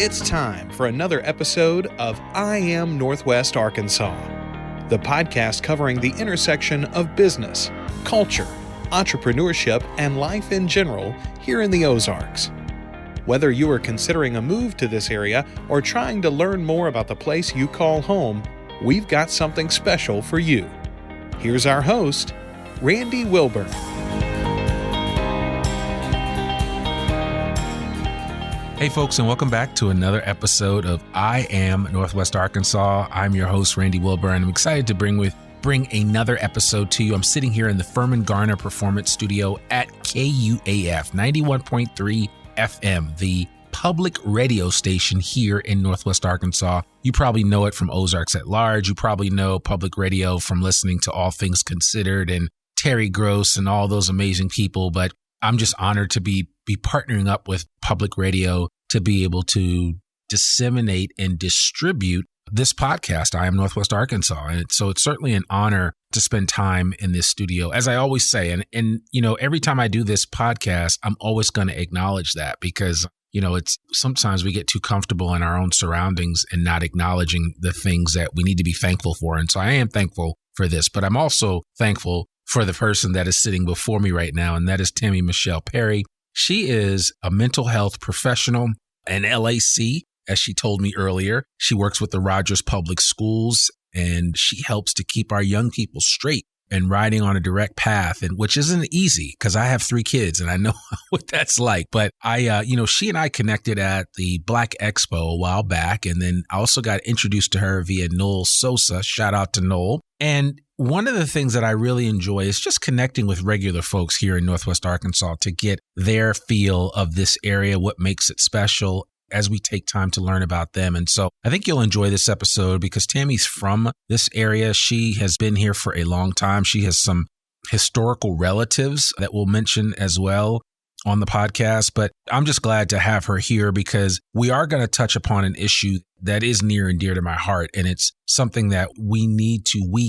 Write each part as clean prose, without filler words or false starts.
It's time for another episode of I Am Northwest Arkansas, the podcast covering the intersection of business, culture, entrepreneurship, and life in general here in the Ozarks. Whether you are considering a move to this area or trying to learn more about the place you call home, we've got something special for you. Here's our host, Randy Wilburn. Hey folks, and welcome back to another episode of I Am Northwest Arkansas. I'm your host, Randy Wilburn. I'm excited to bring another episode to you. I'm sitting here in the Furman Garner Performance Studio at KUAF 91.3 FM, the public radio station here in Northwest Arkansas. You probably know it from Ozarks at Large. You probably know public radio from listening to All Things Considered and Terry Gross and all those amazing people. But I'm just honored to be partnering up with public radio to be able to disseminate and distribute this podcast, I Am Northwest Arkansas. And so it's certainly an honor to spend time in this studio, as I always say. And you know, every time I do this podcast, I'm always going to acknowledge that because, you know, it's sometimes we get too comfortable in our own surroundings and not acknowledging the things that we need to be thankful for. And so I am thankful for this, but I'm also thankful for the person that is sitting before me right now, and that is Tammy Michelle Perry. She is a mental health professional, an LAC, as she told me earlier. She works with the Rogers Public Schools, and she helps to keep our young people straight and riding on a direct path, and which isn't easy because I have 3 kids and I know what that's like. But she and I connected at the Black Expo a while back, and then I also got introduced to her via Noel Sosa. Shout out to Noel. And one of the things that I really enjoy is just connecting with regular folks here in Northwest Arkansas to get their feel of this area, what makes it special, as we take time to learn about them. And so I think you'll enjoy this episode because Tammy's from this area. She has been here for a long time. She has some historical relatives that we'll mention as well on the podcast. But I'm just glad to have her here because we are going to touch upon an issue that is near and dear to my heart. And it's something that we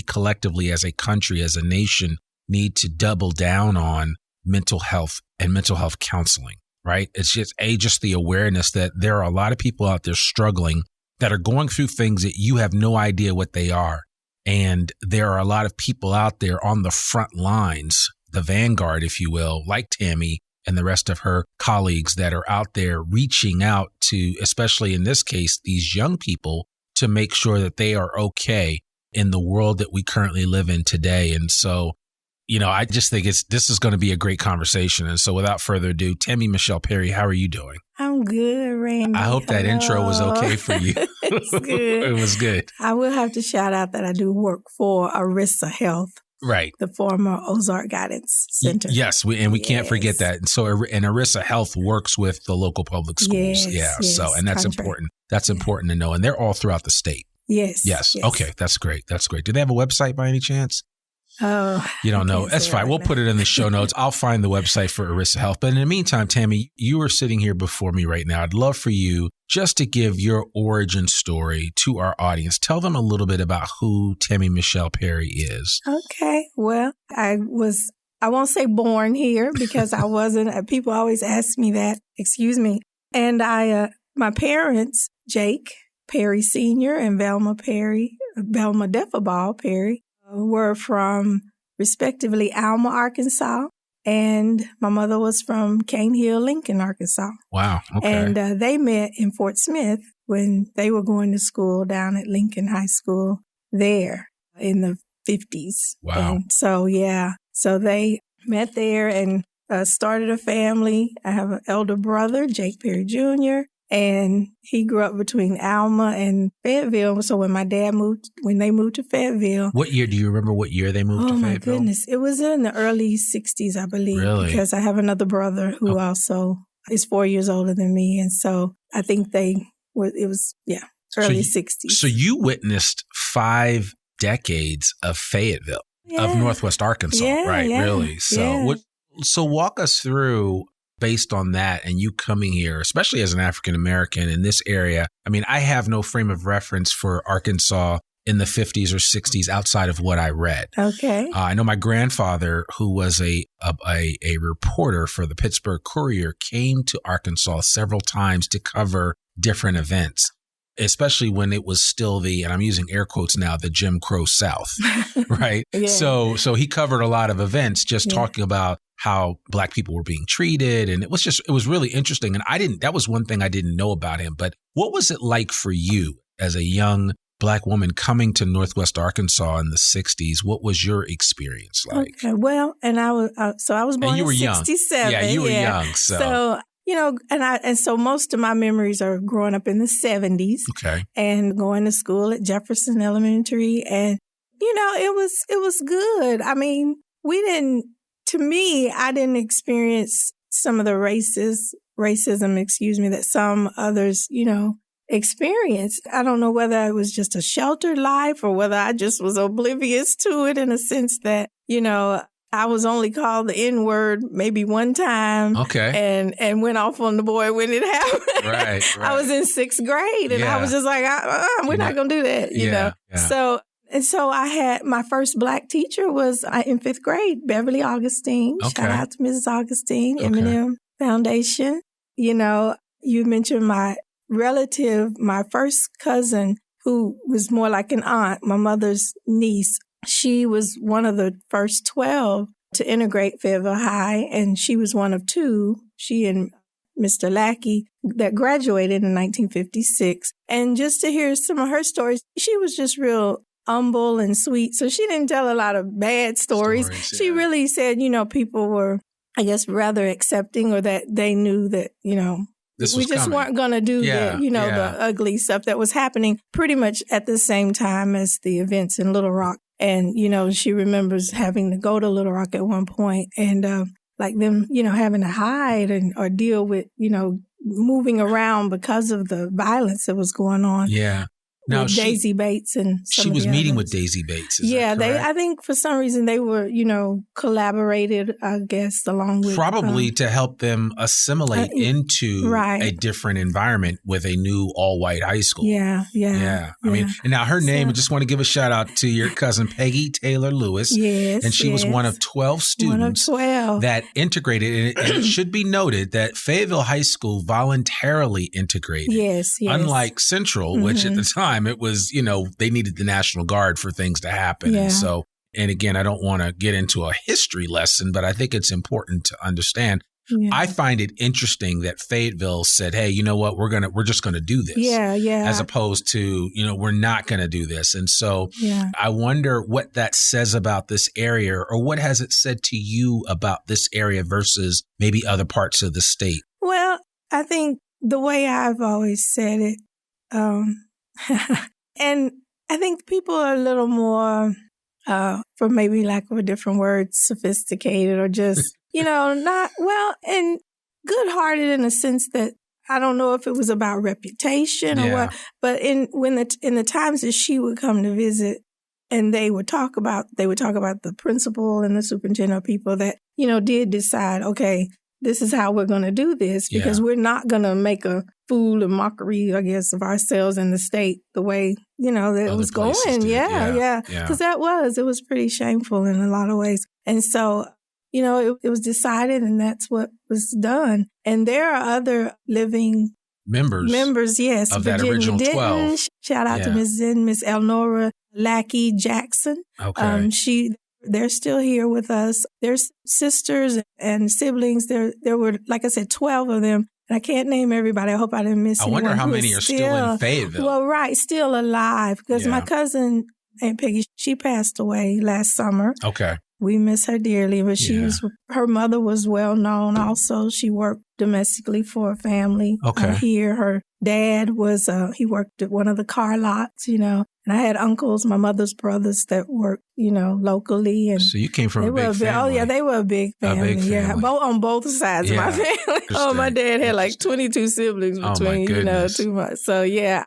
collectively as a country, as a nation, need to double down on: mental health and mental health counseling. Right? It's just the awareness that there are a lot of people out there struggling that are going through things that you have no idea what they are. And there are a lot of people out there on the front lines, the vanguard, if you will, like Tammy and the rest of her colleagues that are out there reaching out to, especially in this case, these young people to make sure that they are okay in the world that we currently live in today. And so, you know, I just think this is going to be a great conversation. And so without further ado, Tammy Michelle Perry, how are you doing? I'm good, Randy. I hope that intro was okay for you. It's good. It was good. I will have to shout out that I do work for Arisa Health. Right. The former Ozark Guidance Center. Yes. We can't forget that. And so, Arisa Health works with the local public schools. Yes, So, and that's important. That's important to know. And they're all throughout the state. Yes. Okay. That's great. Do they have a website by any chance? Oh, you don't know. That's fine. We'll put it in the show notes. I'll find the website for Orissa Health. But in the meantime, Tammy, you are sitting here before me right now. I'd love for you just to give your origin story to our audience. Tell them a little bit about who Tammy Michelle Perry is. Okay. Well, I won't say born here because I wasn't. People always ask me that. Excuse me. And my parents, Jake Perry Sr. and Velma Defabal Perry, were from, respectively, Alma, Arkansas, and my mother was from Cane Hill, Lincoln, Arkansas. Wow. Okay. And they met in Fort Smith when they were going to school down at Lincoln High School there in the 50s. Wow. And so they met there and started a family. I have an elder brother, Jake Perry Jr., and he grew up between Alma and Fayetteville. So when they moved to Fayetteville. What year? Do you remember what year they moved to Fayetteville? Oh, my goodness. It was in the early 60s, I believe. Really? Because I have another brother who also is 4 years older than me. And so I think early 60s. So you witnessed 5 decades of Fayetteville, of Northwest Arkansas, right? Yeah, really? So walk us through, based on that and you coming here, especially as an African American in this area. I mean, I have no frame of reference for Arkansas in the 50s or 60s outside of what I read. Okay. I know my grandfather, who was a reporter for the Pittsburgh Courier, came to Arkansas several times to cover different events, especially when it was still and I'm using air quotes now, the Jim Crow South, right? Yeah. So he covered a lot of events just talking about how Black people were being treated. And it was really interesting. And that was one thing I didn't know about him. But what was it like for you as a young Black woman coming to Northwest Arkansas in the 60s? What was your experience like? Okay. Well, and I was born in 67. Yeah, you were young. So, so most of my memories are growing up in the 70s. Okay. And going to school at Jefferson Elementary. And, it was good. I mean, I didn't experience some of the racism, that some others, experienced. I don't know whether it was just a sheltered life or whether I just was oblivious to it in a sense that, I was only called the N-word maybe one time. Okay. And went off on the boy when it happened. Right. I was in 6th grade and I was just like, we're not going to do that, you know? Yeah. So I had my first Black teacher was in 5th grade, Beverly Augustine. Okay. Shout out to Mrs. Augustine, Eminem Foundation. You mentioned my relative, my first cousin, who was more like an aunt, my mother's niece. She was one of the first 12 to integrate Fayetteville High, and she was one of 2, she and Mr. Lackey, that graduated in 1956. And just to hear some of her stories, she was just real humble and sweet. So she didn't tell a lot of bad stories. She really said, people were, I guess, rather accepting, or that they knew that, we just weren't going to do the ugly stuff that was happening pretty much at the same time as the events in Little Rock. And, she remembers having to go to Little Rock at one point and like them, having to hide or deal with, moving around because of the violence that was going on. Yeah. Now, Daisy Bates and she was meeting with Daisy Bates. I think for some reason they were, collaborated, I guess, along with probably to help them assimilate into a different environment with a new all-white high school. Yeah. I mean, and now her name, I just want to give a shout out to your cousin Peggy Taylor Lewis. Yes, and she was one of 12 students that integrated. And it should be noted that Fayetteville High School voluntarily integrated. Yes. Unlike Central, which at the time, it was, they needed the National Guard for things to happen. Yeah. And so, and again, I don't want to get into a history lesson, but I think it's important to understand. Yeah. I find it interesting that Fayetteville said, hey, you know what, we're just going to do this. Yeah. As opposed to, we're not going to do this. And so I wonder what that says about this area, or what has it said to you about this area versus maybe other parts of the state? Well, I think the way I've always said it, and I think people are a little more, for maybe lack of a different word, sophisticated, or just, not well, and good-hearted in a sense that I don't know if it was about reputation or what, but in the times that she would come to visit, and they would talk about the principal and the superintendent, people that, did decide, okay, this is how we're going to do this, because we're not going to make a fool and mockery, I guess, of ourselves in the state the way, that it was going. Yeah. Because it was pretty shameful in a lot of ways. And so, it was decided, and that's what was done. And there are other living members, yes. Of that Virginia original Denton, 12. Shout out to Miss Elnora Lackey Jackson. Okay. They're still here with us. There's sisters and siblings. There were, like I said, 12 of them. And I can't name everybody. I hope I didn't miss anyone. I wonder how many are still in Fayetteville. Well, right, still alive. Because my cousin, Aunt Peggy, she passed away last summer. Okay. We miss her dearly, but her mother was well known also. She worked domestically for a family here. Her dad was, he worked at one of the car lots, and I had uncles, my mother's brothers, that worked, locally. And so you came from a big family. Oh, yeah, they were a big family. On both sides of my family. Oh, my dad had like 22 siblings between, too much. So, I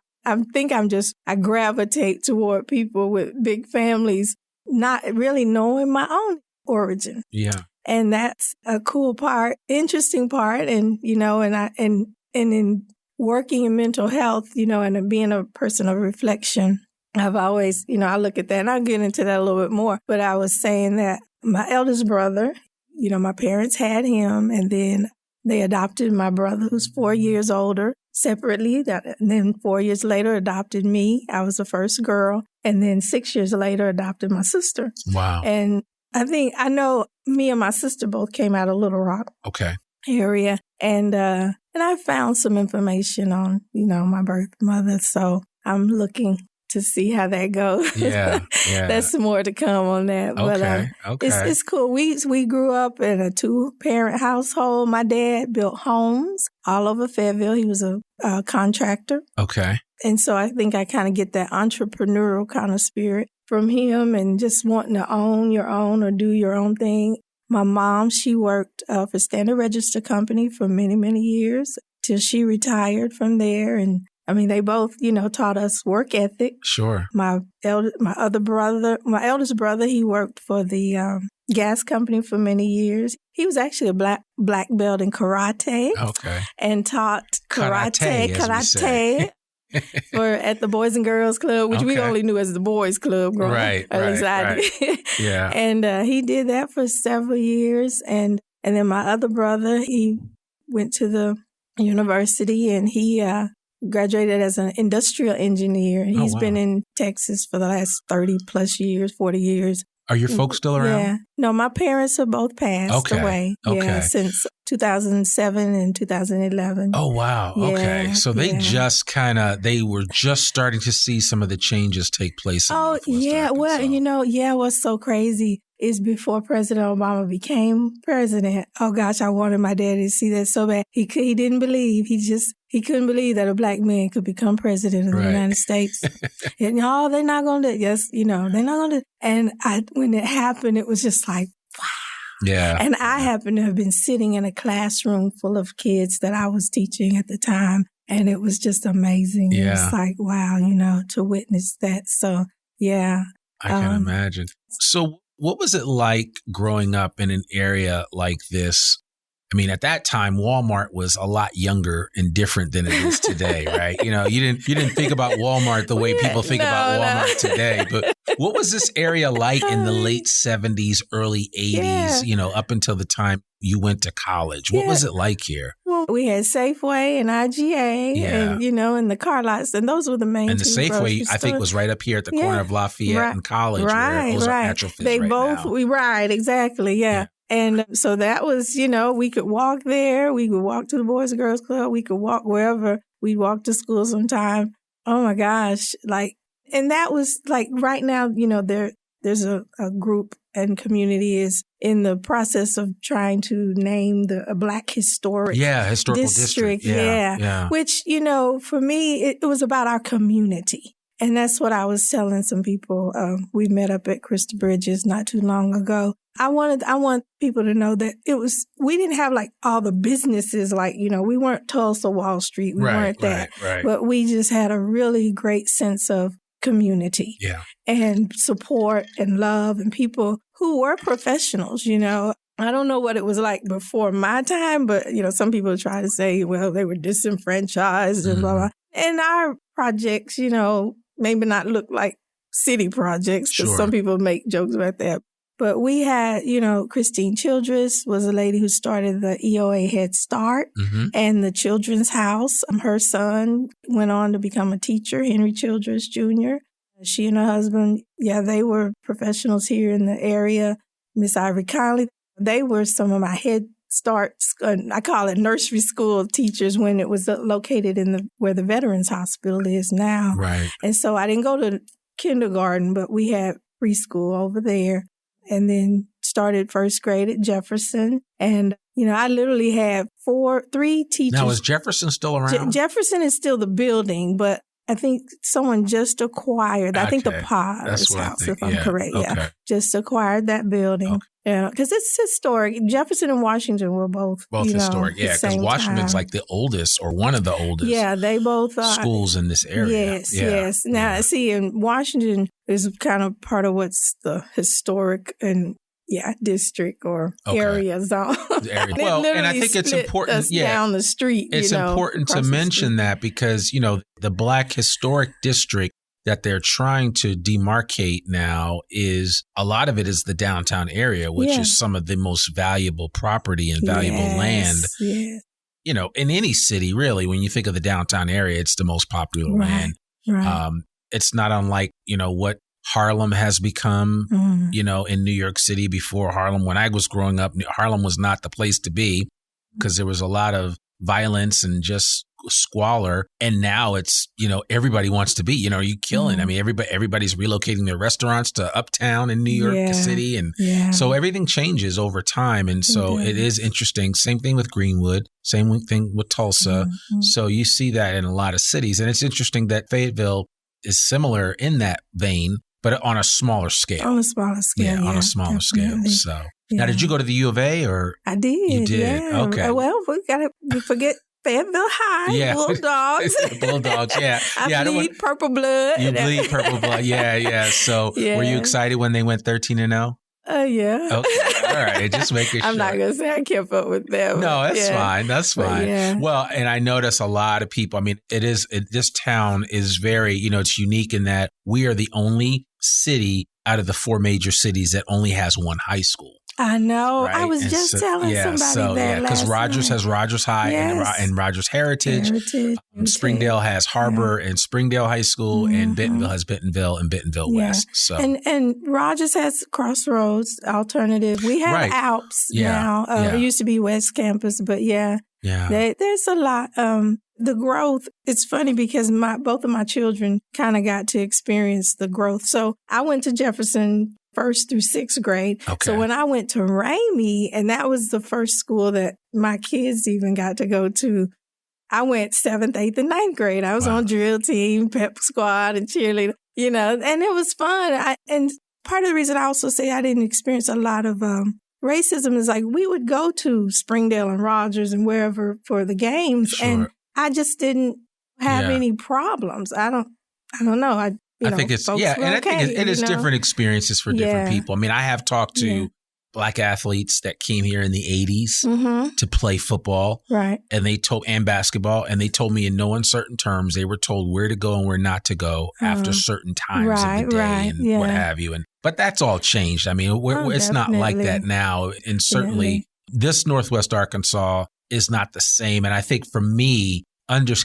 think I gravitate toward people with big families, not really knowing my own origin. Yeah. And that's a cool part, interesting part. And, and in working in mental health, and being a person of reflection, I've always, I look at that and I'll get into that a little bit more. But I was saying that my eldest brother, my parents had him and then they adopted my brother who's 4 years older separately. And then 4 years later adopted me. I was the first girl. And then 6 years later adopted my sister. Wow. And I know me and my sister both came out of Little Rock area. And I found some information on, my birth mother. So I'm looking to see how that goes. Yeah. That's more to come on that. But it's cool. We grew up in a 2-parent household. My dad built homes all over Fayetteville. He was a contractor. Okay. And so I think I kind of get that entrepreneurial kind of spirit from him and just wanting to own your own or do your own thing. My mom, she worked for Standard Register Company for many, many years till she retired from there. And they both, taught us work ethic. Sure. My eldest brother, he worked for the gas company for many years. He was actually a black belt in karate. Okay. And taught karate at the Boys and Girls Club, which we only knew as the Boys Club growing up. At least I did. Yeah. And he did that for several years. And then my other brother, he went to the university and he graduated as an industrial engineer. He's been in Texas for the last 30 plus years, 40 years. Are your folks still around? Yeah. No, my parents have both passed away. Okay. Yeah, since 2007 and 2011. Oh, wow. Yeah, okay. So they they were just starting to see some of the changes take place. What's so crazy is before President Obama became president. Oh gosh, I wanted my daddy to see that so bad. He didn't believe. He couldn't believe that a black man could become president of the United States. And they're not going to. Yes, they're not going to. And when it happened, it was just like, wow. Yeah. And I happened to have been sitting in a classroom full of kids that I was teaching at the time. And it was just amazing. Yeah. It's like, wow, to witness that. So, yeah. I can imagine. So what was it like growing up in an area like this? At that time, Walmart was a lot younger and different than it is today, right? You didn't think about Walmart the way people think about Walmart today. But what was this area like in the late 70s, early 80s, up until the time you went to college? What was it like here? Well, we had Safeway and IGA and the car lots. And those were the main And the Safeway, I think, was right up here at the corner of Lafayette and College. Where it was Natural Fizz Exactly. Yeah. And so that was, we could walk there. We could walk to the Boys and Girls Club. We could walk wherever. We'd walk to school sometime. Oh, my gosh. And that was right now, there's a group and community is in the process of trying to name a Black historical district. Yeah. Which, for me, it was about our community. And that's what I was telling some people. We met up at Krista Bridges not too long ago. I want people to know that we didn't have all the businesses, we weren't Tulsa Wall Street. We weren't that. Right. But we just had a really great sense of community and support and love and people who were professionals, I don't know what it was like before my time, but, some people try to say, well, they were disenfranchised and blah, blah. And our projects, maybe not look like city projects, because some people make jokes about that. But we had, Christine Childress was a lady who started the EOA Head Start and the Children's House. Her son went on to become a teacher, Henry Childress Jr. She and her husband, they were professionals here in the area. Miss Ivory Conley, they were some of my Head Start, I call it nursery school teachers when it was located where the Veterans Hospital is now. Right. And so I didn't go to kindergarten, but we had preschool over there. And then started first grade at Jefferson. And, I literally had 3 teachers. Now, is Jefferson still around? Jefferson is still the building, but I think someone just acquired, I think the Potter's house, if I'm correct. Okay. Yeah. Just acquired that building. Because it's historic. Jefferson and Washington were both historic. Yeah, because Washington's time. the oldest or one of the oldest. Yeah, they both are. Schools in this area. Yes. Now, see, in Washington is kind of part of what's the historic and district or area zone. Well, and I think it's important. Down the street. It's important to mention that because, the Black Historic District that they're trying to demarcate now is a lot of it is the downtown area, which is some of the most valuable property and valuable land. Yes. You know, in any city, really, when you think of the downtown area, it's the most popular land. Right. It's not unlike, you know, what Harlem has become, you know, in New York City before Harlem. When I was growing up, Harlem was not the place to be because there was a lot of violence and just squalor. And now it's, you know, everybody wants to be, you know, you killing. I mean, everybody's relocating their restaurants to uptown in New York City. And so everything changes over time. And so it is interesting. Same thing with Greenwood, same thing with Tulsa. So you see that in a lot of cities. And it's interesting that Fayetteville is similar in that vein, but on a smaller scale. On a smaller scale. On a smaller scale. So now, did you go to the U of A or? I did. You did. Yeah. Okay. Well, we forget Fayetteville High, Bulldogs. Bulldogs, I bleed purple blood. You bleed purple blood. Yeah. So were you excited when they went 13-0? Yeah. Okay. All right. Just making sure. I'm not going to say I kept up with them. No, that's fine. That's fine. Well, and I notice a lot of people, I mean, this town is very, you know, it's unique in that we are the only city out of the 4 major cities that only has one high school. I know. Right? I was just telling somebody that because Rogers has Rogers High and Rogers Heritage. Springdale has Harbor and Springdale High School, and Bentonville has Bentonville and Bentonville West. So and Rogers has Crossroads Alternative. We have Alps now. It used to be West Campus, but there's a lot. The growth, it's funny because both of my children kind of got to experience the growth. So I went to Jefferson 1st through 6th grade. Okay. So when I went to Ramey, and that was the first school that my kids even got to go to, I went 7th, 8th, and 9th grade. I was on drill team, pep squad, and cheerleader, you know, and it was fun. And part of the reason I also say I didn't experience a lot of racism is like we would go to Springdale and Rogers and wherever for the games, and I just didn't have any problems. I don't know. I think it's, and I think it is different experiences for different people. I mean, I have talked to Black athletes that came here in the 80s to play football. Right. And basketball. And they told me in no uncertain terms, they were told where to go and where not to go after certain times of the day and what have you. But that's all changed. I mean, it's not like that now. And certainly this Northwest Arkansas is not the same. And I think for me,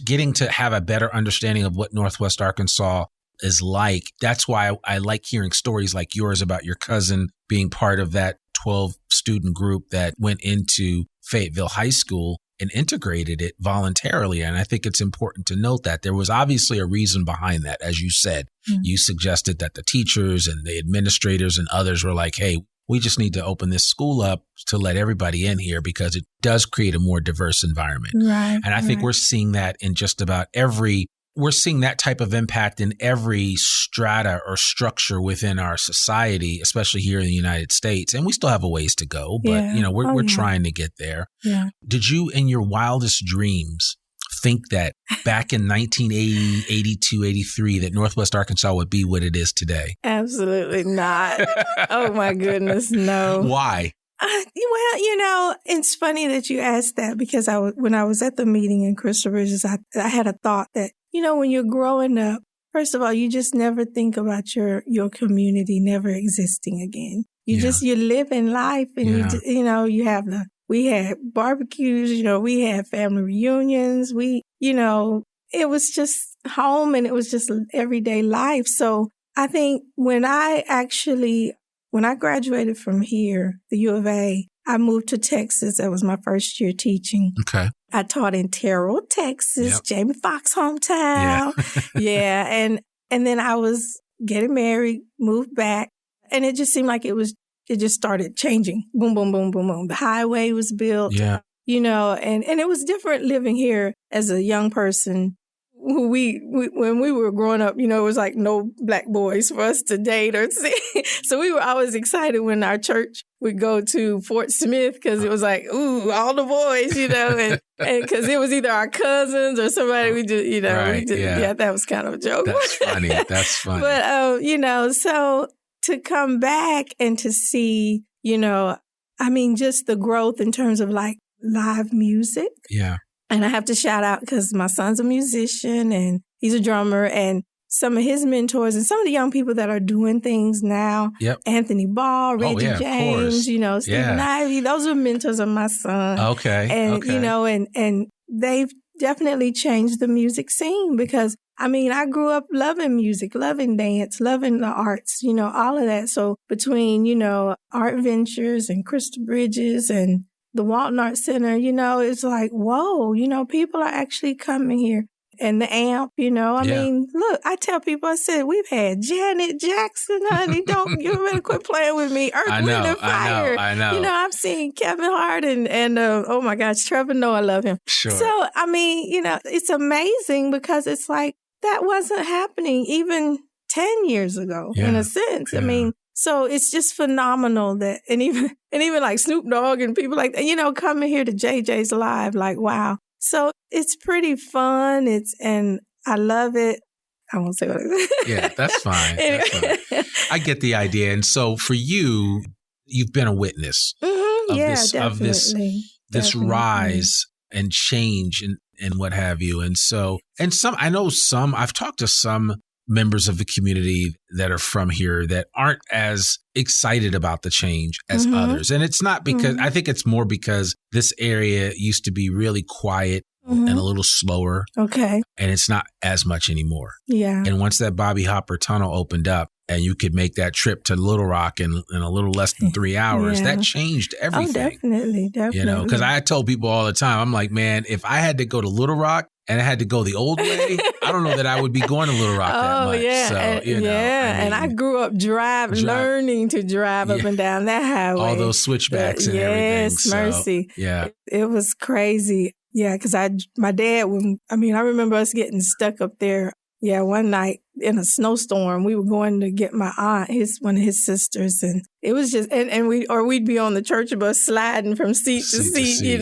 getting to have a better understanding of what Northwest Arkansas is like. That's why I like hearing stories like yours about your cousin being part of that 12 student group that went into Fayetteville High School and integrated it voluntarily. And I think it's important to note that there was obviously a reason behind that. As you said, you suggested that the teachers and the administrators and others were like, hey, we just need to open this school up to let everybody in here because it does create a more diverse environment. Right. And I think we're seeing that in just about we're seeing that type of impact in every strata or structure within our society, especially here in the United States. And we still have a ways to go, but we're trying to get there. Yeah. Did you, in your wildest dreams, think that back in 1980, 82, 83, that Northwest Arkansas would be what it is today? Absolutely not. Oh my goodness, no. Why? Well, it's funny that you asked that because when I was at the meeting in Crystal Ridges, I had a thought that, when you're growing up, first of all, you just never think about your community never existing again. You live in life and we had barbecues, we had family reunions. It was just home and it was just everyday life. So I think when I graduated from here, the U of A, I moved to Texas. That was my first year teaching. Okay. I taught in Terrell, Texas, Jamie Foxx hometown. Yeah. And then I was getting married, moved back, and it just seemed like it just started changing. Boom, boom, boom, boom, boom. The highway was built. Yeah. And it was different living here as a young person. When we were growing up, it was like no black boys for us to date or see. So we were always excited when our church would go to Fort Smith because it was like, ooh, all the boys, and because it was either our cousins or somebody we just, that was kind of a joke. That's funny. That's funny. But, so to come back and to see, just the growth in terms of like live music. Yeah. And I have to shout out because my son's a musician and he's a drummer. And some of his mentors and some of the young people that are doing things now. Yep. Anthony Ball, Reggie James, Stephen Ivey. Those are mentors of my son. Okay. And, and they've definitely changed the music scene because, I grew up loving music, loving dance, loving the arts, all of that. So between, Art Ventures and Crystal Bridges and the Walton Art Center, it's like, whoa, people are actually coming here. And the AMP, look, I tell people, I said, we've had Janet Jackson, honey. You better quit playing with me. Earth, Wind, and Fire. I know. I've seen Kevin Hart and oh my gosh, Trevor Noah, I love him. Sure. So, it's amazing because it's like that wasn't happening even 10 years ago, in a sense. Yeah. So it's just phenomenal that, and even like Snoop Dogg and people like that, coming here to JJ's Live, like, wow. So it's pretty fun. And I love it. I won't say what it is. Yeah, that's fine. That's fine. I get the idea. And so for you, you've been a witness of this rise and change and what have you. And so, I've talked to some members of the community that are from here that aren't as excited about the change as others. And it's not because, I think it's more because this area used to be really quiet and a little slower. Okay. And it's not as much anymore. Yeah. And once that Bobby Hopper tunnel opened up and you could make that trip to Little Rock in a little less than 3 hours, that changed everything. Oh, definitely. Because I told people all the time, I'm like, man, if I had to go to Little Rock, and I had to go the old way, I don't know that I would be going to Little Rock that much. Yeah. So, and I grew up learning to drive up and down that highway. All those switchbacks and everything. Yes, mercy. Yeah. It was crazy. Yeah, because my dad, I remember us getting stuck up there. Yeah, one night in a snowstorm, we were going to get my aunt, one of his sisters, and it was just, we'd be on the church bus sliding from seat to seat.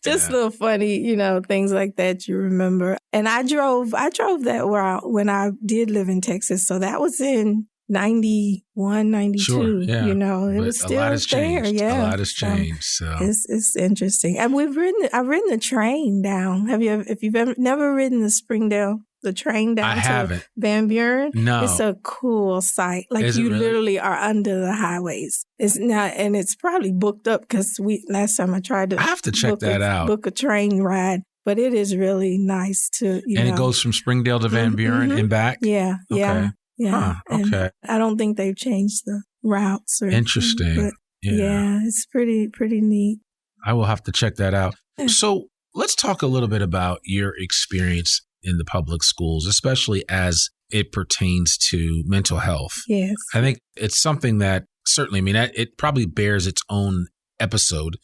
Just little funny, things like that you remember. And I drove that route when I did live in Texas, so that was in 91, 92. Sure, yeah. It was still there. Changed. Yeah, a lot has changed. So it's interesting. And I've ridden the train down. If you've never ridden the Springdale? The train down to Van Buren. No. It's a cool site. Like you literally are under the highways. It's not, and it's probably booked up because last time I tried to. I have to check that out. Book a train ride, but it is really nice to. It goes from Springdale to Van Buren and back. Yeah, okay. Yeah. Okay. I don't think they've changed the routes. Interesting. But it's pretty neat. I will have to check that out. So let's talk a little bit about your experience in the public schools, especially as it pertains to mental health. Yes. I think it's something that certainly, it probably bears its own episode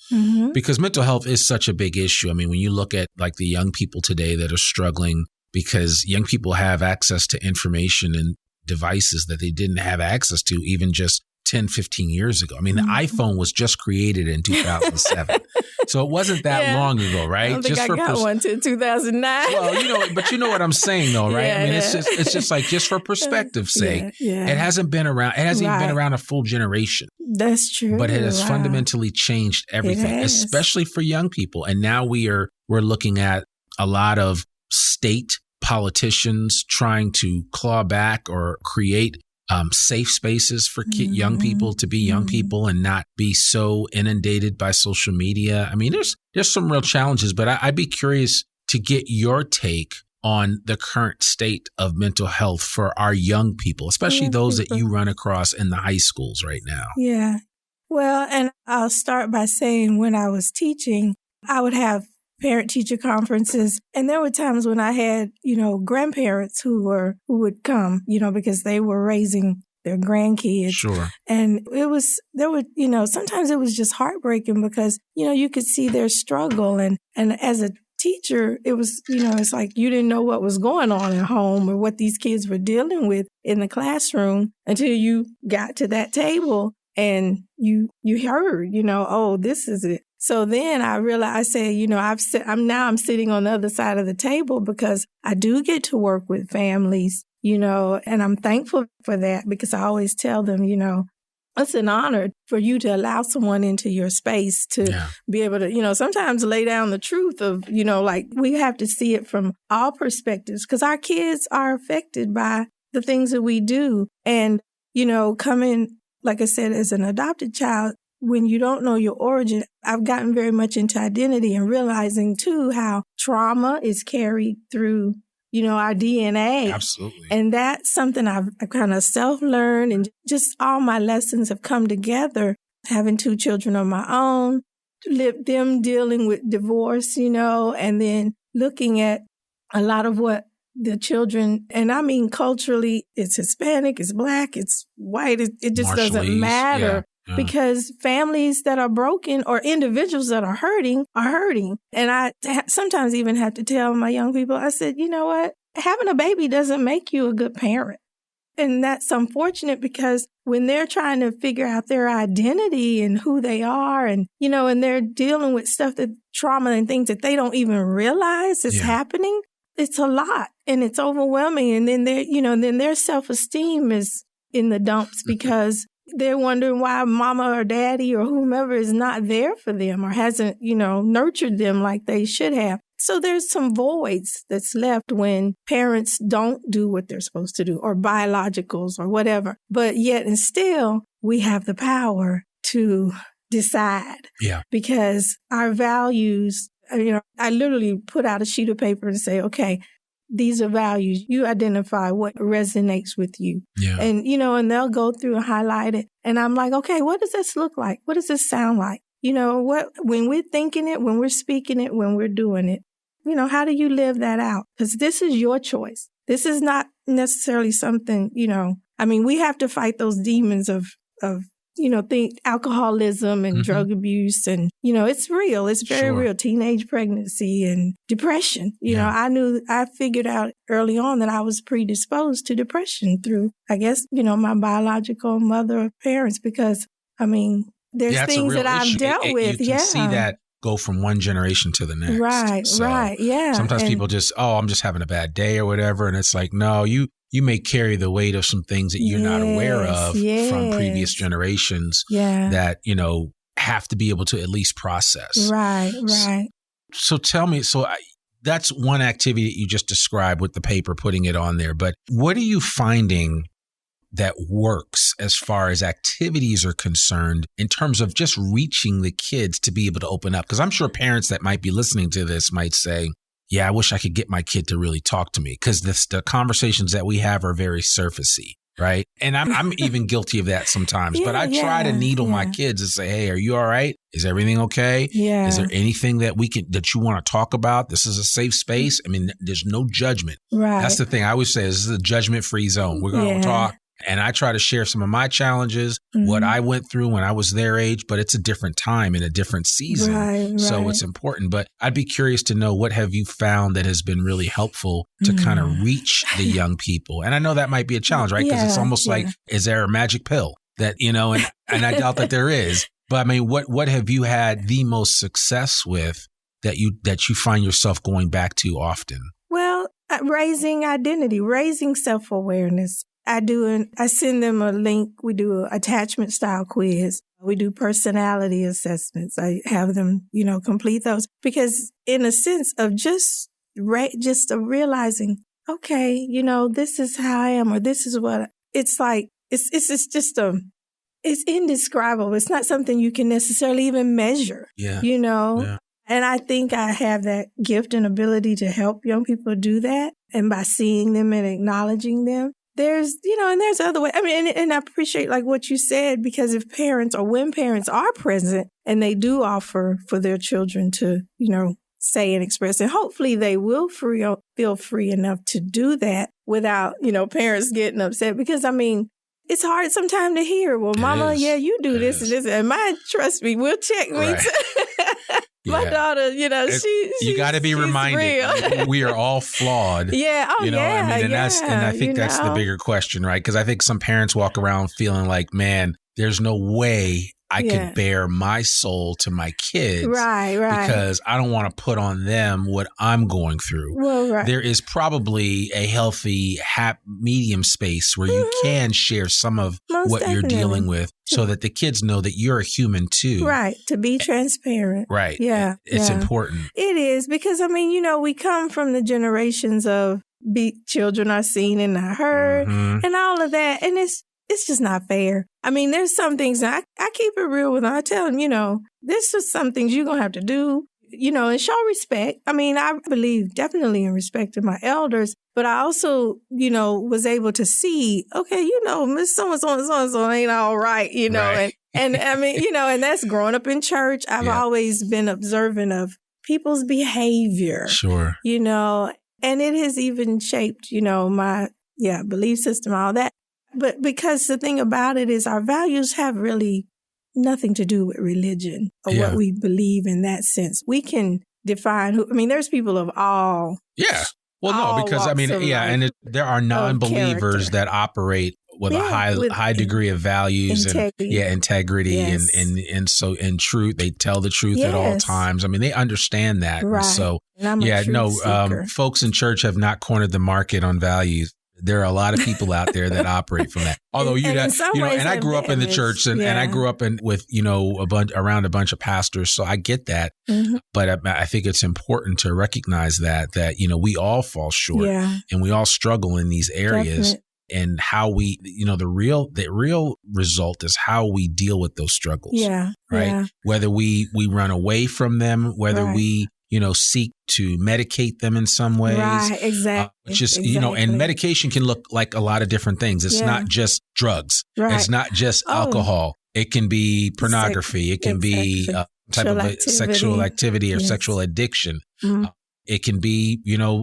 because mental health is such a big issue. When you look at like the young people today that are struggling because young people have access to information and devices that they didn't have access to even just 10, 15 years ago. The iPhone was just created in 2007. So it wasn't that long ago, right? I don't think I got one till 2009. Well, but you know what I'm saying though, right? It's just like, just for perspective's sake, it hasn't been around. It hasn't even been around a full generation. That's true. But it has fundamentally changed everything, especially for young people. And now we're looking at a lot of state politicians trying to claw back or create safe spaces for young people to be young people and not be so inundated by social media. There's some real challenges, but I'd be curious to get your take on the current state of mental health for our young people, especially those that you run across in the high schools right now. Yeah. Well, and I'll start by saying when I was teaching, I would have parent-teacher conferences. And there were times when I had, grandparents who would come, because they were raising their grandkids. Sure. And sometimes it was just heartbreaking because, you could see their struggle. And as a teacher, it was, it's like you didn't know what was going on at home or what these kids were dealing with in the classroom until you got to that table and you heard, oh, this is it. So then I realized, I'm sitting on the other side of the table because I do get to work with families, and I'm thankful for that because I always tell them, it's an honor for you to allow someone into your space to be able to, sometimes lay down the truth of, like we have to see it from all perspectives because our kids are affected by the things that we do. And, coming, like I said, as an adopted child, when you don't know your origin, I've gotten very much into identity and realizing too how trauma is carried through, our DNA. Absolutely. And that's something I've kind of self-learned, and just all my lessons have come together, having 2 children of my own, them dealing with divorce, and then looking at a lot of what the children, and I mean culturally, it's Hispanic, it's Black, it's white, it just doesn't matter. Yeah. Because families that are broken or individuals that are hurting. And I sometimes even have to tell my young people, I said, you know what? Having a baby doesn't make you a good parent. And that's unfortunate because when they're trying to figure out their identity and who they are and, and they're dealing with stuff that trauma and things that they don't even realize is happening, it's a lot and it's overwhelming. And then their self-esteem is in the dumps because they're wondering why mama or daddy or whomever is not there for them or hasn't, nurtured them like they should have. So there's some voids that's left when parents don't do what they're supposed to do or biologicals or whatever. But yet and still, we have the power to decide. Yeah. Because our values, I literally put out a sheet of paper and say, okay, these are values. You identify what resonates with you. Yeah. And, and they'll go through and highlight it. And I'm like, okay, what does this look like? What does this sound like? When we're thinking it, when we're speaking it, when we're doing it, how do you live that out? Because this is your choice. This is not necessarily something, we have to fight those demons of alcoholism and drug abuse. And, it's real. It's very real. Teenage pregnancy and depression. I figured out early on that I was predisposed to depression through, I guess, my biological mother or parents, because, there's things that I've dealt with. You can see that go from one generation to the next. Right. Yeah. Sometimes people just, I'm just having a bad day or whatever. And it's like, no, you may carry the weight of some things that you're not aware of from previous generations that, have to be able to at least process. Right. So tell me, that's one activity that you just described with the paper, putting it on there. But what are you finding that works as far as activities are concerned in terms of just reaching the kids to be able to open up? Because I'm sure parents that might be listening to this might say, yeah, I wish I could get my kid to really talk to me, because the conversations that we have are very surfacey, right? And I'm even guilty of that sometimes. But I try to needle my kids and say, hey, are you all right? Is everything okay? Yeah. Is there anything that that you want to talk about? This is a safe space. There's no judgment. Right. That's the thing I always say. This is a judgment-free zone. We're going to talk. And I try to share some of my challenges, what I went through when I was their age, but it's a different time and a different season. Right. So it's important. But I'd be curious to know, what have you found that has been really helpful to kind of reach the young people? And I know that might be a challenge, right? Because it's almost like, is there a magic pill that, and I doubt that there is. But what have you had the most success with that you find yourself going back to often? Well, raising identity, raising self-awareness. I send them a link. We do an attachment style quiz. We do personality assessments. I have them, complete those, because in a sense of just realizing, okay, this is how I am, or this is what it's like. It's indescribable. It's not something you can necessarily even measure, Yeah. And I think I have that gift and ability to help young people do that. And by seeing them and acknowledging them, there's other ways. And I appreciate like what you said, because if parents, or when parents are present and they do offer for their children to, say and express, and hopefully they will feel free enough to do that without, parents getting upset, because it's hard sometimes to hear, well, mama, you do this and this, and trust me, we'll check me too. My daughter, you got to be reminded, we are all flawed. Yeah. Oh, and I think that's the bigger question, right? Because I think some parents walk around feeling like, man, there's no way I could bare my soul to my kids. Right. Because I don't want to put on them what I'm going through. Well, there is probably a healthy medium space where you can share some of what you're dealing with so that the kids know that you're a human too. Right. To be transparent. Right. Yeah. It's important. It is because, I mean, we come from the generations of children are seen and not heard and all of that. And it's just not fair. I mean, there's some things that I keep it real with them. I tell them, this is some things you're going to have to do, and show respect. I mean, I believe definitely in respect to my elders, but I also, was able to see, okay, Miss so-and-so and so-and-so ain't all right, Right. and I mean, and that's growing up in church. I've always been observant of people's behavior. Sure. And it has even shaped, my belief system, all that. But because the thing about it is our values have really nothing to do with religion or what we believe in that sense. We can define there's people of all. Yeah. Well, no, because and there are non-believers that operate with a high degree of values integrity and so in truth, they tell the truth at all times. I mean, they understand that. Right. And so, folks in church have not cornered the market on values. There are a lot of people out there that operate from that. Although and I grew up in the church and I grew up with around a bunch of pastors, so I get that. Mm-hmm. But I think it's important to recognize that we all fall short and we all struggle in these areas. Definitely. And how we, the real result is how we deal with those struggles. Yeah. Right. Yeah. Whether we run away from them, whether we seek to medicate them in some ways. Right, exactly. And medication can look like a lot of different things. It's not just drugs. Right. It's not just alcohol. It can be pornography. It can be type of sexual activity or sexual addiction. Mm-hmm. It can be,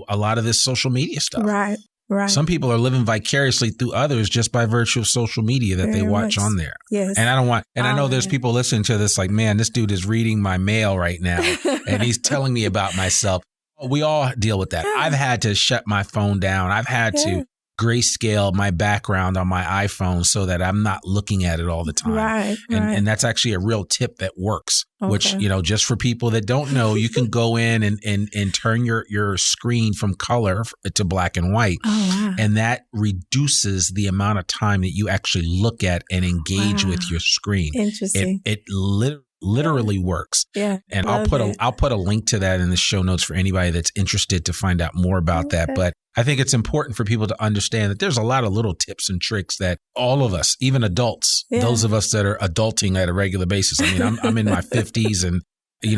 a lot of this social media stuff. Right. Right. Some people are living vicariously through others just by virtue of social media that they watch on there. Yes. And I know there's people listening to this like, man, this dude is reading my mail right now and he's telling me about myself. We all deal with that. I've had to shut my phone down. I've had to grayscale my background on my iPhone so that I'm not looking at it all the time. Right. And that's actually a real tip that works, which, just for people that don't know, you can go in and turn your screen from color to black and white. Oh, wow. And that reduces the amount of time that you actually look at and engage with your screen. Interesting. It literally works. Yeah. And I'll put a link to that in the show notes for anybody that's interested to find out more about that. But I think it's important for people to understand that there's a lot of little tips and tricks that all of us, even adults, those of us that are adulting at a regular basis. I mean, I'm in my 50s and,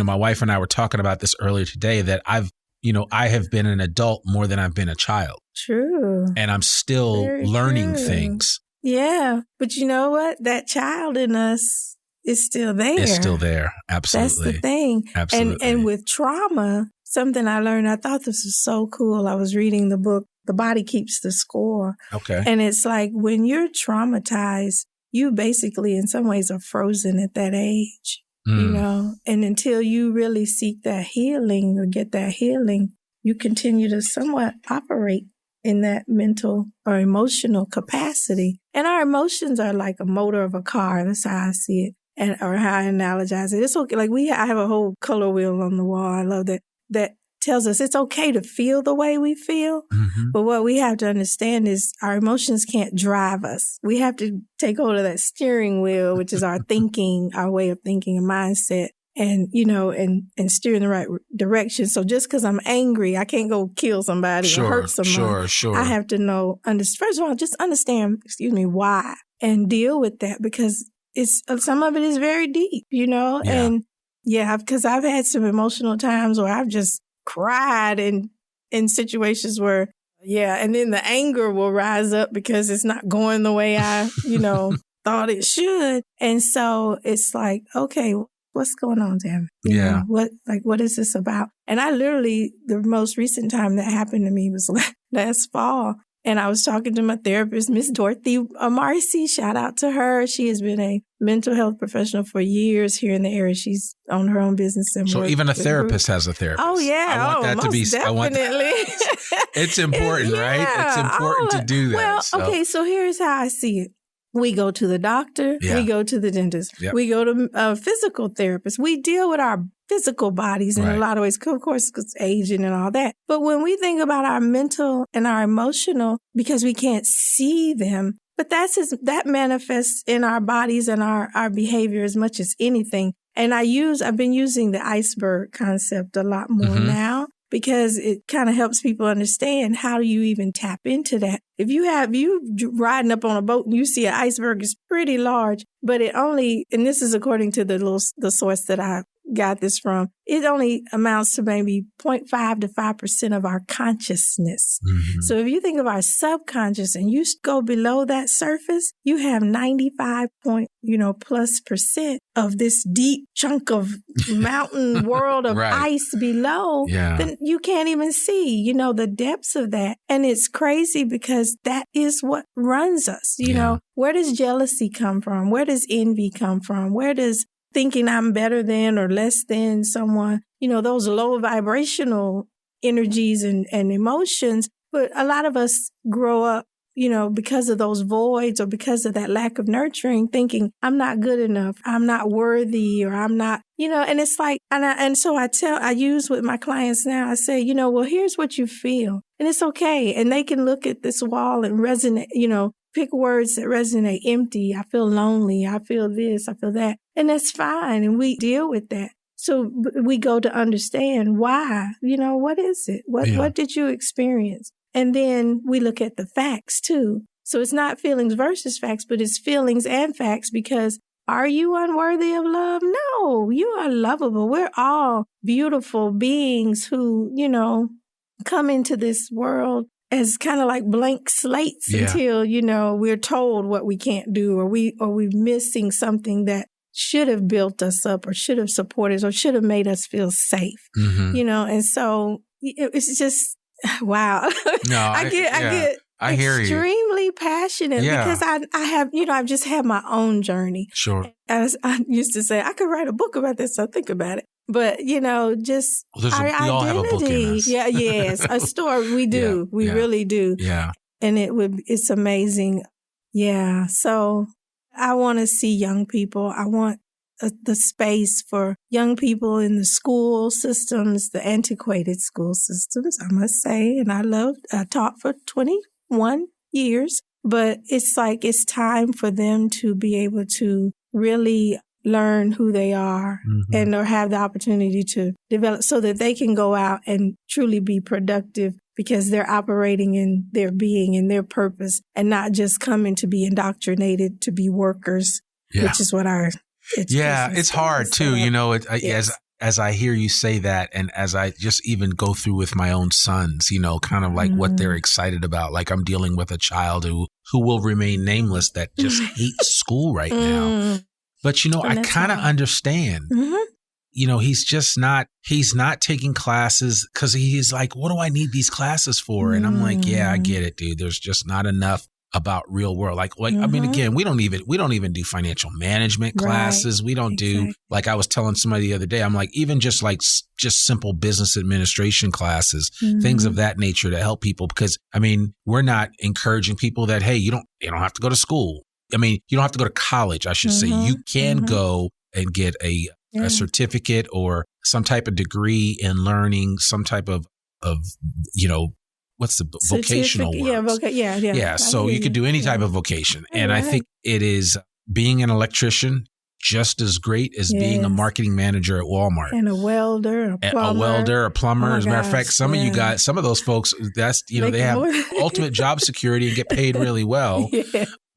my wife and I were talking about this earlier today that I have been an adult more than I've been a child. True. And I'm still learning things. Yeah. But you know what? That child in us is still there. It's still there. Absolutely. That's the thing. Absolutely. And with trauma, something I learned, I thought this was so cool. I was reading the book, The Body Keeps the Score. Okay. And it's like when you're traumatized, you basically in some ways are frozen at that age, and until you really seek that healing or get that healing, you continue to somewhat operate in that mental or emotional capacity. And our emotions are like a motor of a car. That's how I see it. Or how I analogize it. It's okay. Like I have a whole color wheel on the wall. I love that. That tells us it's okay to feel the way we feel. Mm-hmm. But what we have to understand is our emotions can't drive us. We have to take hold of that steering wheel, which is our thinking, our way of thinking and mindset. And, and steer in the right direction. So just because I'm angry, I can't go kill somebody or hurt someone. Sure. I have to know, first of all, just understand, why and deal with that because some of it is very deep, and because I've had some emotional times where I've just cried in situations where, and then the anger will rise up because it's not going the way I, thought it should. And so it's like, okay, what's going on, Tammy? What is this about? And I literally, the most recent time that happened to me was last fall. And I was talking to my therapist, Miss Dorothy Marcy. Shout out to her. She has been a mental health professional for years here in the area. She's on her own business. And so even a therapist has a therapist. Oh, yeah. I want that to be. Definitely. It's important, right? It's important to do that. Well, okay. So here's how I see it. We go to the doctor. Yeah. We go to the dentist. Yep. We go to a physical therapist. We deal with our physical bodies in a lot of ways, of course, because aging and all that. But when we think about our mental and our emotional, because we can't see them, but that manifests in our bodies and our behavior as much as anything. And I've been using the iceberg concept a lot more now, because it kind of helps people understand how do you even tap into that. If you riding up on a boat and you see an iceberg, is pretty large, but it only, and this is according to the source that I got this from, it only amounts to maybe 0.5 to 5% of our consciousness. So if you think of our subconscious and you go below that surface, you have 95 plus% of this deep chunk of mountain world of ice below. Then you can't even see, the depths of that. And it's crazy because that is what runs us. You know, where does jealousy come from? Where does envy come from? Where does thinking I'm better than or less than someone, those low vibrational energies and emotions. But a lot of us grow up, because of those voids or because of that lack of nurturing, thinking I'm not good enough, I'm not worthy, or I'm not, and it's like, so I use with my clients now, I say, well, here's what you feel and it's okay. And they can look at this wall and resonate, pick words that resonate. Empty. I feel lonely. I feel this. I feel that. And that's fine. And we deal with that. So we go to understand why, what is it? What did you experience? And then we look at the facts too. So it's not feelings versus facts, but it's feelings and facts, because are you unworthy of love? No, you are lovable. We're all beautiful beings who, come into this world as kind of like blank slates until, we're told what we can't do, or we're missing something that should have built us up or should have supported us or should have made us feel safe, and so it's just, wow. No, I get extremely passionate because I have, I've just had my own journey. Sure. As I used to say, I could write a book about this, so think about it. But, just our identity. All have a book in us. Yes, a story. We do. We really do. Yeah. And it's amazing. Yeah. So I want to see young people. I want the space for young people in the school systems, the antiquated school systems, I must say. And I taught for 21 years, but it's like it's time for them to be able to really learn who they are and or have the opportunity to develop so that they can go out and truly be productive, because they're operating in their being and their purpose and not just coming to be indoctrinated to be workers, which is what our education it's hard too. As I hear you say that, and as I just even go through with my own sons, kind of like what they're excited about. Like I'm dealing with a child who will remain nameless that just hates school right now. But, I kind of understand, he's not taking classes because he's like, what do I need these classes for? And I'm like, I get it, dude. There's just not enough about real world. Like, I mean, again, we don't even do financial management classes. We don't do, like I was telling somebody the other day, I'm like, even just simple business administration classes, things of that nature to help people. Because I mean, we're not encouraging people that, hey, you don't have to go to school. I mean, you don't have to go to college, I should say. You can go and get a certificate or some type of degree in learning, some type of what's the vocational word? Yeah. So you could do any type of vocation. And I think it is being an electrician just as great as being a marketing manager at Walmart. And a welder, a plumber. As a matter of fact, some of those folks, that's, they have ultimate job security and get paid really well.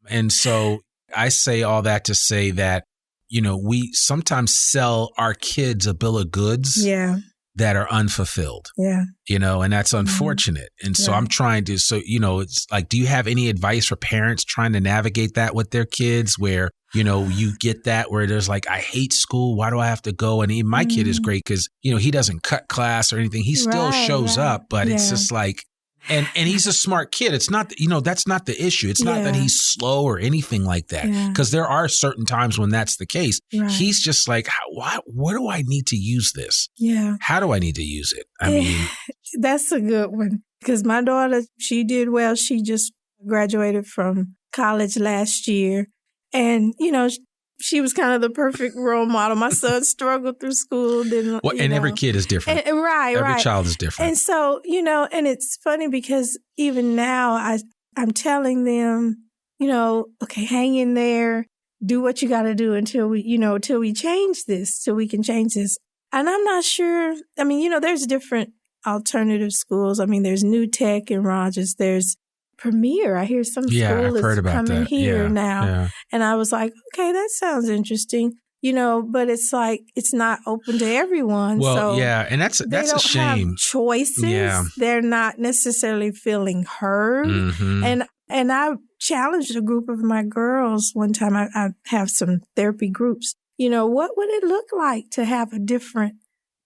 And so I say all that to say that, we sometimes sell our kids a bill of goods that are unfulfilled, and that's unfortunate. And so I'm trying to, it's like, do you have any advice for parents trying to navigate that with their kids where, you get that where there's like, I hate school. Why do I have to go? And even my kid is great because, he doesn't cut class or anything. He still shows up, but it's just like, and he's a smart kid. It's not, that's not the issue. It's not that he's slow or anything like that. Because there are certain times when that's the case. He's just like, what do I need to use this? How do I need to use it? I mean, that's a good one. Because my daughter, she did well. She just graduated from college last year. And, you know, she was kind of the perfect role model. My son struggled through school. Then, and every kid is different. Right. Every child is different. And so, you know, and it's funny because even now I'm telling them, you know, okay, hang in there, do what you got to do until we change this, till we can change this. And I'm not sure. I mean, you know, there's different alternative schools. I mean, there's New Tech in Rogers. There's Premier. I hear some school is coming here now. Yeah. And I was like, okay, that sounds interesting. You know, but it's like, it's not open to everyone. Well, so yeah. And that's a shame. Have choices. Yeah. They're not necessarily feeling heard. Mm-hmm. And I challenged a group of my girls one time. I have some therapy groups. You know, what would it look like to have a different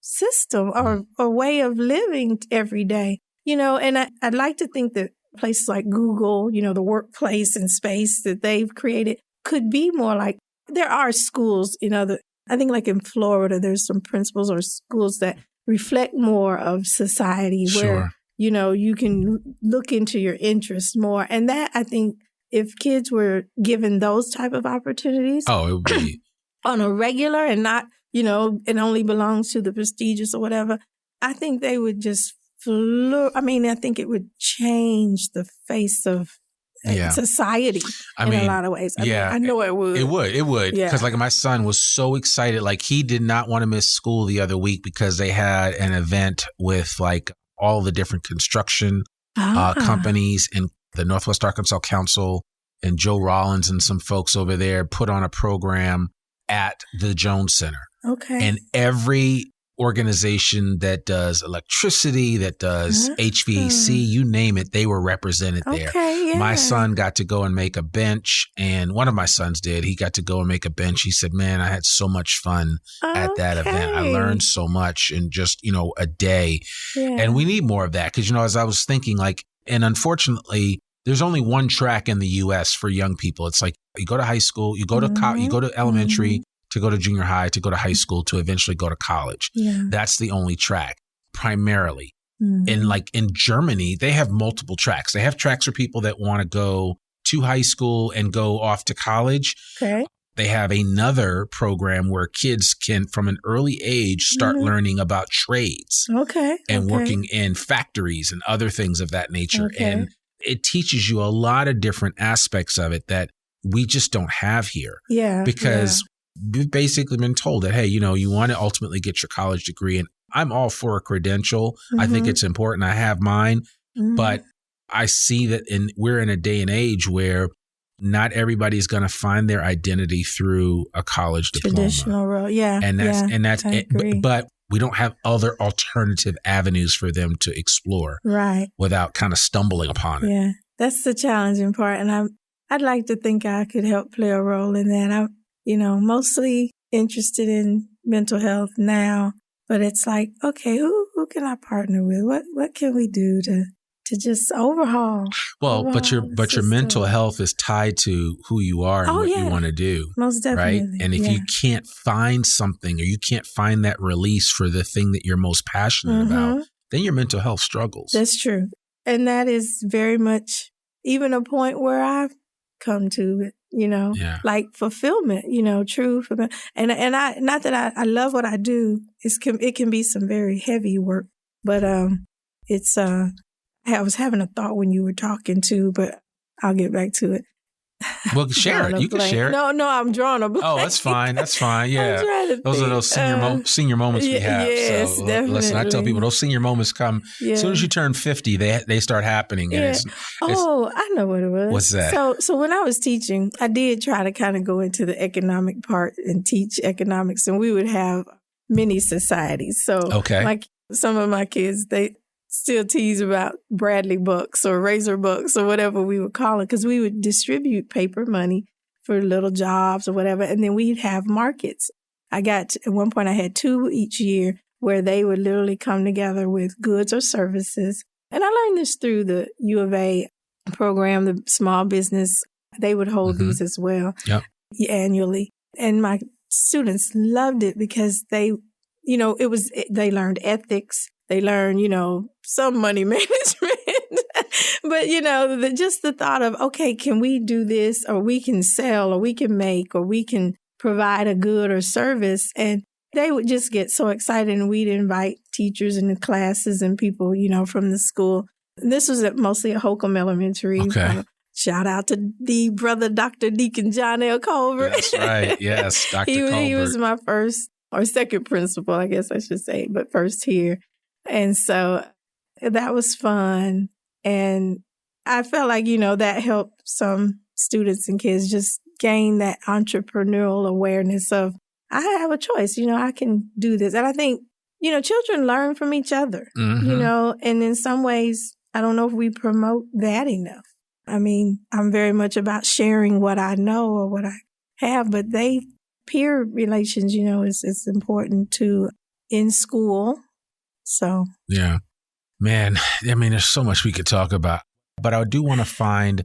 system or a way of living every day? You know, and I'd like to think that places like Google, you know, the workplace and space that they've created could be more like, there are schools, you know, I think like in Florida, there's some principals or schools that reflect more of society where, you know, you can look into your interests more. And that, I think, if kids were given those type of opportunities. Oh, it would be on a regular and not, you know, it only belongs to the prestigious or whatever. I think they would just I think it would change the face of society in a lot of ways. I know it would. It would. Because like my son was so excited. Like he did not want to miss school the other week because they had an event with like all the different construction companies and the Northwest Arkansas Council and Joe Rollins and some folks over there put on a program at the Jones Center. Okay. And every organization that does electricity, that does HVAC, you name it, they were represented there. Okay, yeah. My son got to go and make a bench, and one of my sons did. He got to go and make a bench. He said, man, I had so much fun at that event. I learned so much in just, you know, a day. Yeah. And we need more of that because, you know, as I was thinking, like, and unfortunately, there's only one track in the U.S. for young people. It's like you go to high school, you go to you go to elementary, to go to junior high, to go to high school, to eventually go to college. Yeah. That's the only track, primarily. And like in Germany, they have multiple tracks. They have tracks for people that want to go to high school and go off to college. Okay. They have another program where kids can, from an early age, start learning about trades. Okay. And working in factories and other things of that nature. Okay. And it teaches you a lot of different aspects of it that we just don't have here. Yeah. Because we've basically been told that, hey, you know, you want to ultimately get your college degree. And I'm all for a credential. I think it's important. I have mine. But I see that we're in a day and age where not everybody's going to find their identity through a college diploma. Traditional role. Yeah. And that's but we don't have other alternative avenues for them to explore. Right. Without kind of stumbling upon it. Yeah. That's the challenging part. And I'd like to think I could help play a role in that. I'm, you know, mostly interested in mental health now, but it's like, okay, who can I partner with? What can we do to just overhaul? Well, but your mental health is tied to who you are and what you want to do. Most definitely. Right? And if you can't find something or you can't find that release for the thing that you're most passionate about, then your mental health struggles. That's true. And that is very much even a point where I've come to it, you know, like fulfillment, you know, true fulfillment. And I, not that I love what I do, it can be some very heavy work, but I was having a thought when you were talking too, but I'll get back to it. Well, share it. You can share it. No, I'm drawing a blank. Oh, that's fine. Yeah. Those are those senior moments we have. Yes, so definitely. Listen, I tell people those senior moments come as soon as you turn 50, they start happening. And I know what it was. What's that? So when I was teaching, I did try to kind of go into the economic part and teach economics, and we would have mini societies. So like some of my kids, they still tease about Bradley bucks or razor bucks or whatever we would call it, because we would distribute paper money for little jobs or whatever, and then we'd have markets. At one point I had 2 each year where they would literally come together with goods or services. And I learned this through the U of A program, the small business. They would hold these as well annually. And my students loved it because they learned ethics. They learned, you know, some money management, But, just the thought of, okay, can we do this, or we can sell, or we can make, or we can provide a good or service. And they would just get so excited, and we'd invite teachers in the classes and people, from the school. This was mostly at Holcomb Elementary. Okay. Shout out to the brother, Dr. Deacon John L. Colbert. That's right. Yes, Dr. Colbert. He was my first or second principal, I guess I should say, but first here. And so that was fun. And I felt like, that helped some students and kids just gain that entrepreneurial awareness of, I have a choice, I can do this. And I think, children learn from each other, and in some ways, I don't know if we promote that enough. I mean, I'm very much about sharing what I know or what I have, but peer relations, is important too in school. So. Yeah, man, I mean, there's so much we could talk about, but I do want to find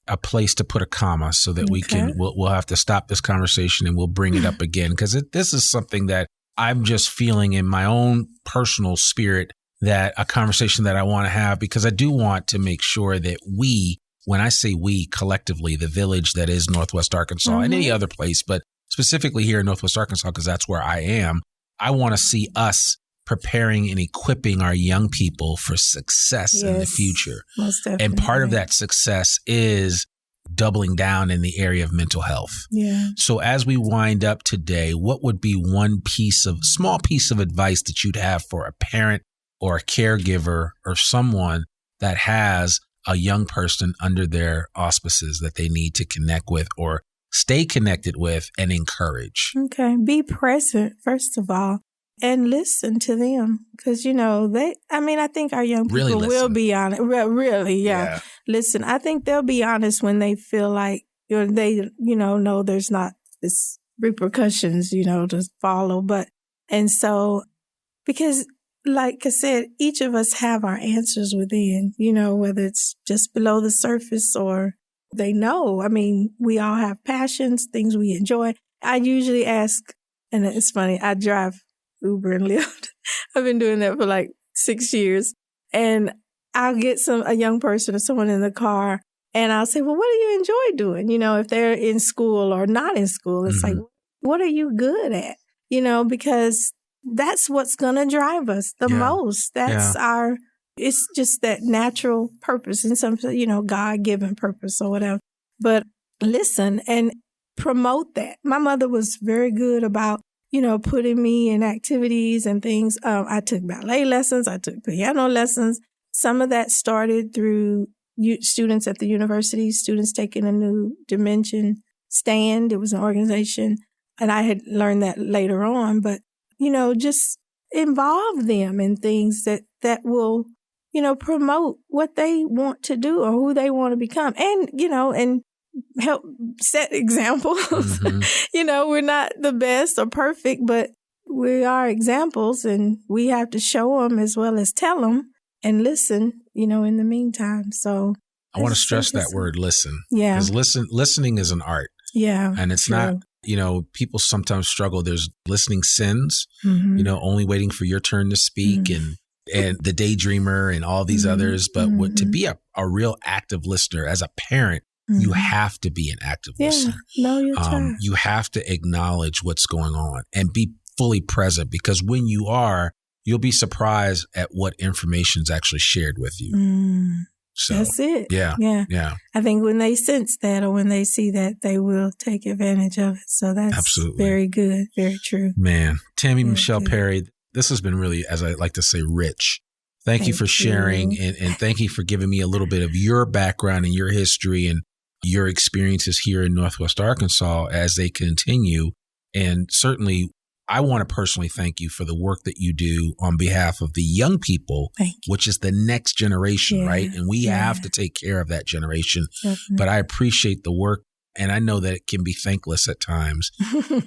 a place to put a comma so that we'll have to stop this conversation and we'll bring it up again. Because this is something that I'm just feeling in my own personal spirit, that a conversation that I want to have, because I do want to make sure that when I say we, collectively, the village that is Northwest Arkansas and any other place, but specifically here in Northwest Arkansas, because that's where I am, I want to see us preparing and equipping our young people for success in the future. Most definitely. And part of that success is doubling down in the area of mental health. Yeah. So as we wind up today, what would be one small piece of advice that you'd have for a parent or a caregiver or someone that has a young person under their auspices that they need to connect with or stay connected with and encourage? Okay. Be present, first of all, and listen to them. Because, I think our young people will be honest. Really, yeah. Listen, I think they'll be honest when they feel like they, know there's not this repercussions, to follow. And so, because like I said, each of us have our answers within, whether it's just below the surface or they know. I mean, we all have passions, things we enjoy. I usually ask, and it's funny, I drive Uber and Lyft. I've been doing that for like 6 years. And I'll get a young person or someone in the car, and I'll say, well, what do you enjoy doing? If they're in school or not in school, it's like, what are you good at? Because that's what's going to drive us the most. That's it's just that natural purpose and some, God-given purpose or whatever. But listen and promote that. My mother was very good about, putting me in activities and things. I took ballet lessons. I took piano lessons. Some of that started through students at the university, students taking a new dimension stand. It was an organization. And I had learned that later on. But just involve them in things that will, promote what they want to do or who they want to become. And, and help set examples. We're not the best or perfect, but we are examples, and we have to show them as well as tell them and listen, in the meantime. So I want to stress that word, listen. Yeah. Because listening is an art. Yeah. And it's not, people sometimes struggle. There's listening sins, only waiting for your turn to speak and the daydreamer and all these others. But to be a real active listener as a parent, you have to be an active listener. Know your child. You have to acknowledge what's going on and be fully present, because when you are, you'll be surprised at what information is actually shared with you. So that's it. Yeah. I think when they sense that or when they see that, they will take advantage of it. So that's absolutely very good. Very true. Man, Tammy Michelle Perry, this has been really, as I like to say, rich. Thank you for sharing and thank you for giving me a little bit of your background and your history and your experiences here in Northwest Arkansas as they continue. And certainly, I want to personally thank you for the work that you do on behalf of the young people, which is the next generation, right? And we have to take care of that generation. Definitely. But I appreciate the work, and I know that it can be thankless at times.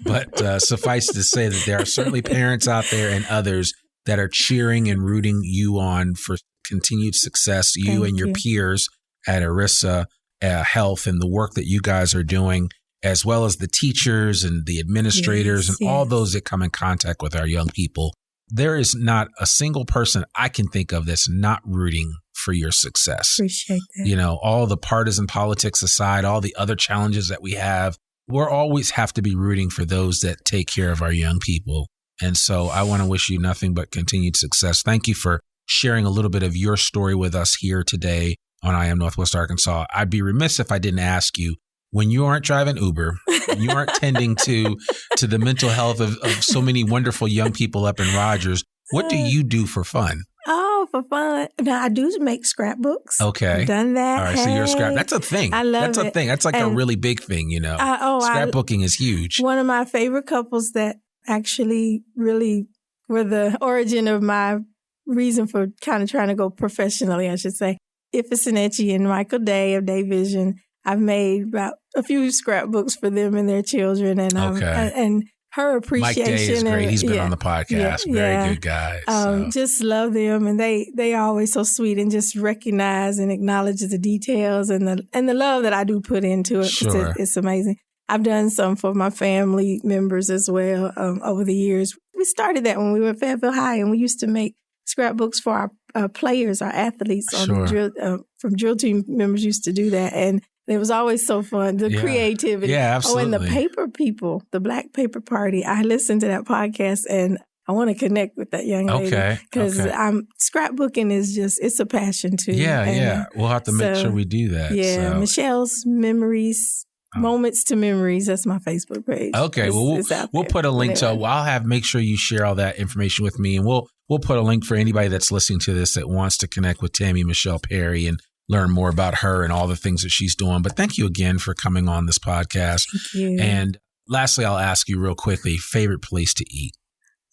But suffice to say that there are certainly parents out there and others that are cheering and rooting you on for continued success, you and your peers at Arisa Health and the work that you guys are doing, as well as the teachers and the administrators and all those that come in contact with our young people. There is not a single person I can think of that's not rooting for your success. Appreciate that. You know, all the partisan politics aside, all the other challenges that we have, we'll always have to be rooting for those that take care of our young people. And so I want to wish you nothing but continued success. Thank you for sharing a little bit of your story with us here today on I Am Northwest Arkansas. I'd be remiss if I didn't ask you, when you aren't driving Uber, when you aren't tending to the mental health of so many wonderful young people up in Rogers, what do you do for fun? Oh, for fun. Now, I do make scrapbooks. Okay. I've done that. All right. So you're a scrap. That's a thing. I love That's a it. thing. That's like a really big thing, you know. Scrapbooking is huge. One of my favorite couples that actually really were the origin of my reason for kind of trying to go professionally, I should say. Ifeanyi and Michael Day of Day Vision. I've made about a few scrapbooks for them and their children. And and her appreciation. Mike Day is great. He's been on the podcast. Very good guy. Just love them. And they are always so sweet and just recognize and acknowledge the details and the love that I do put into it. Sure. It's amazing. I've done some for my family members as well over the years. We started that when we were at Fayetteville High, and we used to make scrapbooks for our players, our athletes. Sure. From drill team members used to do that. And it was always so fun, the creativity. Yeah, absolutely. Oh, and the paper people, the Black Paper Party. I listened to that podcast, and I want to connect with that young lady. Okay. Because scrapbooking is it's a passion too. Yeah. We'll have to make sure we do that. Yeah. So. Michelle's Memories. Moments to Memories. That's my Facebook page. Okay. We'll put a link to it. Make sure you share all that information with me, and we'll put a link for anybody that's listening to this that wants to connect with Tammy Michelle Perry and learn more about her and all the things that she's doing. But thank you again for coming on this podcast. Thank you. And lastly, I'll ask you real quickly, favorite place to eat?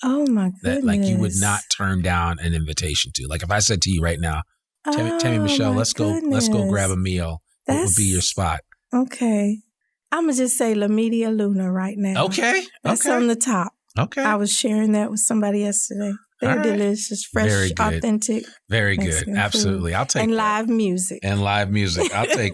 Oh my goodness. That you would not turn down an invitation to. Like if I said to you right now, Tammy Michelle, let's go grab a meal. What would be your spot? Okay. I'm going to just say La Media Luna right now. Okay. That's on the top. Okay. I was sharing that with somebody yesterday. They're delicious, fresh, authentic. Very good. Absolutely. I'll take that. And live music. I'll take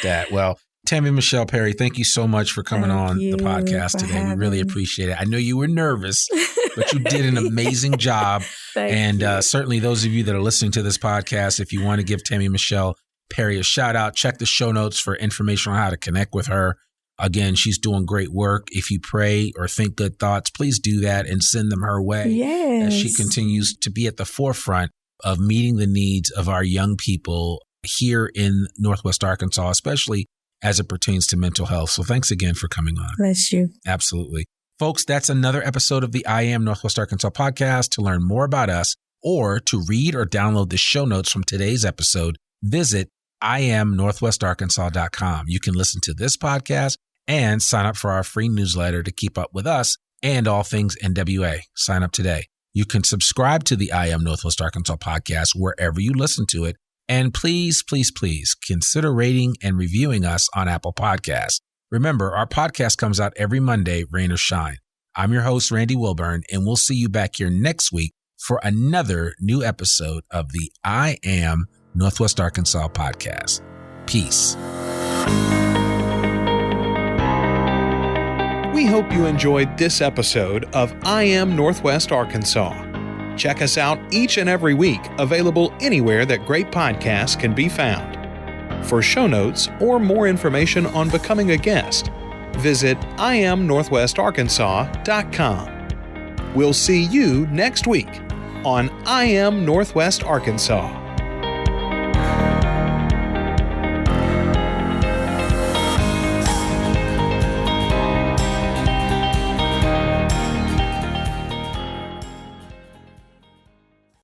that. Well, Tammy Michelle Perry, thank you so much for coming on the podcast today. We really appreciate it. I know you were nervous, but you did an amazing job. Thank you. Certainly those of you that are listening to this podcast, if you want to give Tammy Michelle Perry a shout out, check the show notes for information on how to connect with her. Again, she's doing great work. If you pray or think good thoughts, please do that and send them her way. Yes. As she continues to be at the forefront of meeting the needs of our young people here in Northwest Arkansas, especially as it pertains to mental health. So thanks again for coming on. Bless you. Absolutely. Folks, that's another episode of the I Am Northwest Arkansas podcast. To learn more about us or to read or download the show notes from today's episode, visit IamNorthwestArkansas.com. You can listen to this podcast and sign up for our free newsletter to keep up with us and all things NWA. Sign up today. You can subscribe to the I Am Northwest Arkansas podcast wherever you listen to it. And please, please, please consider rating and reviewing us on Apple Podcasts. Remember, our podcast comes out every Monday, rain or shine. I'm your host, Randy Wilburn, and we'll see you back here next week for another new episode of the I Am Northwest Arkansas podcast. Peace. We hope you enjoyed this episode of I Am Northwest Arkansas. Check us out each and every week, available anywhere that great podcasts can be found. For show notes or more information on becoming a guest, visit IamNorthwestArkansas.com. We'll see you next week on I Am Northwest Arkansas.